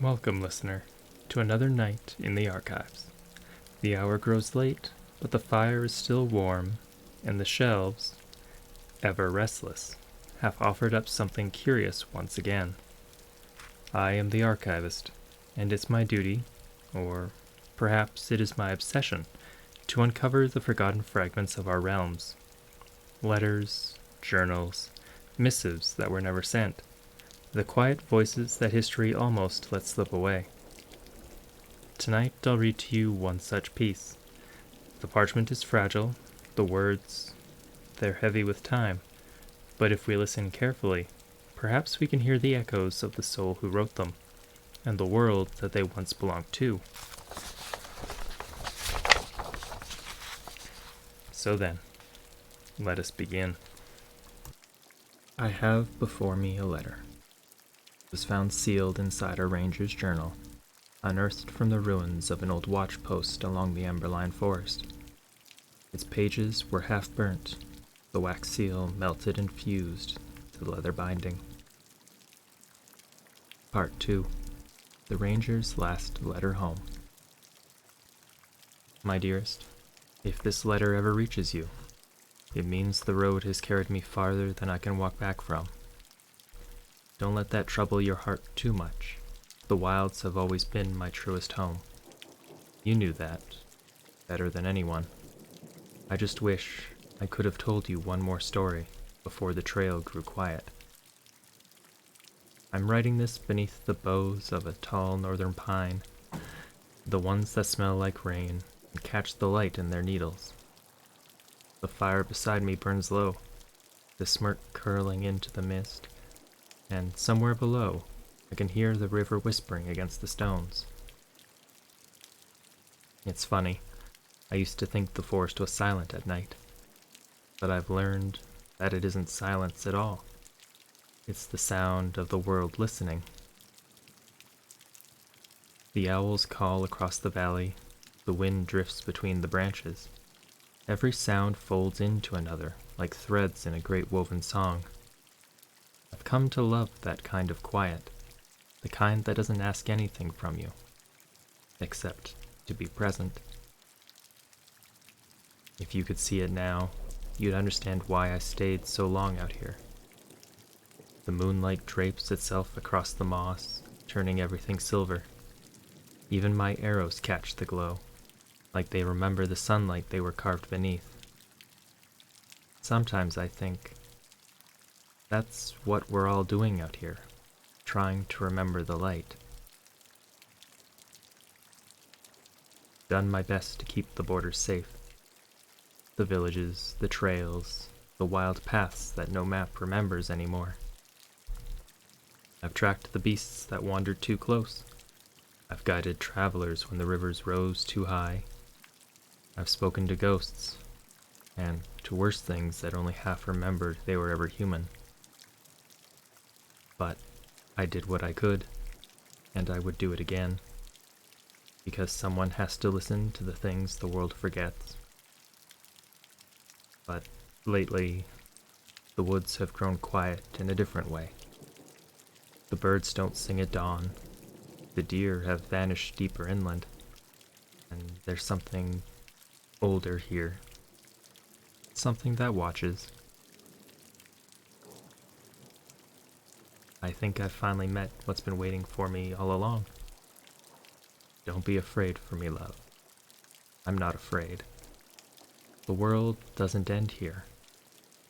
Welcome, listener, to another night in the archives. The hour grows late, but the fire is still warm, and the shelves, ever restless, have offered up something curious once again. I am the archivist, and it's my duty, or perhaps it is my obsession, to uncover the forgotten fragments of our realms. Letters, journals, missives that were never sent. The quiet voices that history almost let slip away. Tonight I'll read to you one such piece. The parchment is fragile, the words, they're heavy with time, but if we listen carefully, perhaps we can hear the echoes of the soul who wrote them, and the world that they once belonged to. So then, let us begin. I have before me a letter. It was found sealed inside a ranger's journal, unearthed from the ruins of an old watch post along the Emberline Forest. Its pages were half burnt, the wax seal melted and fused to the leather binding. Part 2. The Ranger's Last Letter Home. My dearest, if this letter ever reaches you, it means the road has carried me farther than I can walk back from. Don't let that trouble your heart too much. The wilds have always been my truest home. You knew that, better than anyone. I just wish I could have told you one more story before the trail grew quiet. I'm writing this beneath the boughs of a tall northern pine, the ones that smell like rain and catch the light in their needles. The fire beside me burns low, the smoke curling into the mist, and somewhere below I can hear the river whispering against the stones. It's funny, I used to think the forest was silent at night, but I've learned that it isn't silence at all. It's the sound of the world listening. The owls call across the valley, the wind drifts between the branches. Every sound folds into another, like threads in a great woven song. I've come to love that kind of quiet, the kind that doesn't ask anything from you, except to be present. If you could see it now, you'd understand why I stayed so long out here. The moonlight drapes itself across the moss, turning everything silver. Even my arrows catch the glow, like they remember the sunlight they were carved beneath. Sometimes I think, that's what we're all doing out here, trying to remember the light. Done my best to keep the borders safe. The villages, the trails, the wild paths that no map remembers anymore. I've tracked the beasts that wandered too close. I've guided travelers when the rivers rose too high. I've spoken to ghosts, and to worse things that only half remembered they were ever human. But I did what I could, and I would do it again, because someone has to listen to the things the world forgets. But lately, the woods have grown quiet in a different way. The birds don't sing at dawn, the deer have vanished deeper inland, and there's something older here, something that watches. I think I've finally met what's been waiting for me all along. Don't be afraid for me, love. I'm not afraid. The world doesn't end here.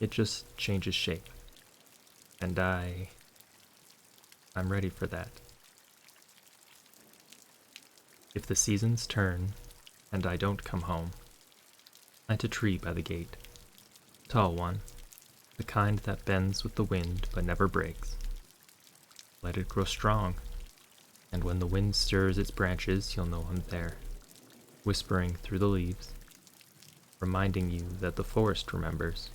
It just changes shape. And I'm ready for that. If the seasons turn, and I don't come home, plant a tree by the gate. Tall one, the kind that bends with the wind but never breaks. Let it grow strong, and when the wind stirs its branches, you'll know I'm there, whispering through the leaves, reminding you that the forest remembers.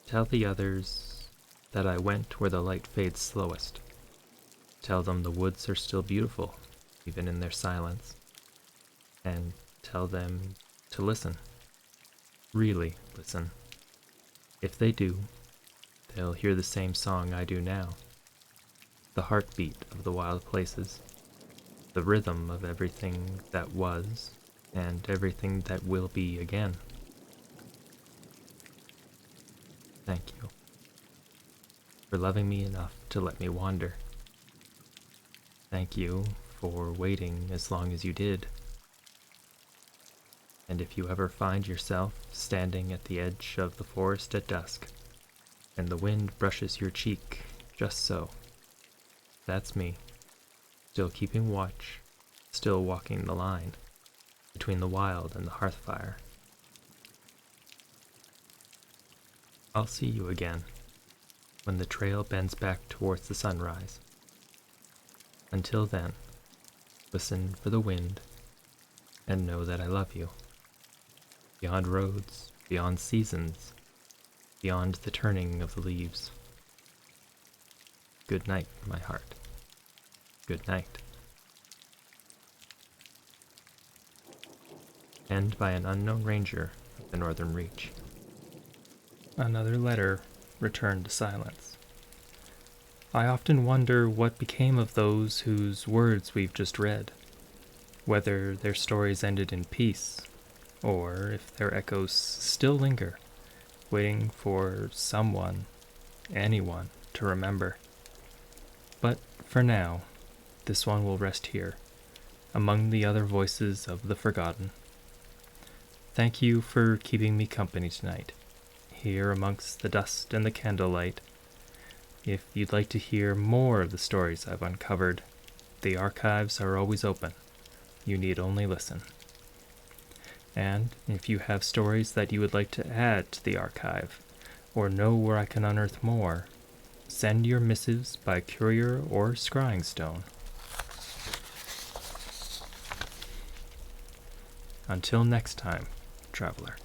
Tell the others that I went where the light fades slowest. Tell them the woods are still beautiful, even in their silence. And tell them to listen. Really listen. If they do, they'll hear the same song I do now. the heartbeat of the wild places, the rhythm of everything that was and everything that will be again. Thank you for loving me enough to let me wander. Thank you for waiting as long as you did. And if you ever find yourself standing at the edge of the forest at dusk, and the wind brushes your cheek just so, that's me, still keeping watch, still walking the line between the wild and the hearthfire. I'll see you again when the trail bends back towards the sunrise. Until then, listen for the wind and know that I love you. Beyond roads, beyond seasons, beyond the turning of the leaves. Good night, my heart. Good night. Penned by an unknown ranger of the Northern Reach. Another letter returned to silence. I often wonder what became of those whose words we've just read, whether their stories ended in peace, or if their echoes still linger, waiting for someone, anyone, to remember. But for now, this one will rest here, among the other voices of the forgotten. Thank you for keeping me company tonight, here amongst the dust and the candlelight. If you'd like to hear more of the stories I've uncovered, the archives are always open. You need only listen. And if you have stories that you would like to add to the archive, or know where I can unearth more, send your missives by courier or scrying stone. Until next time, traveler.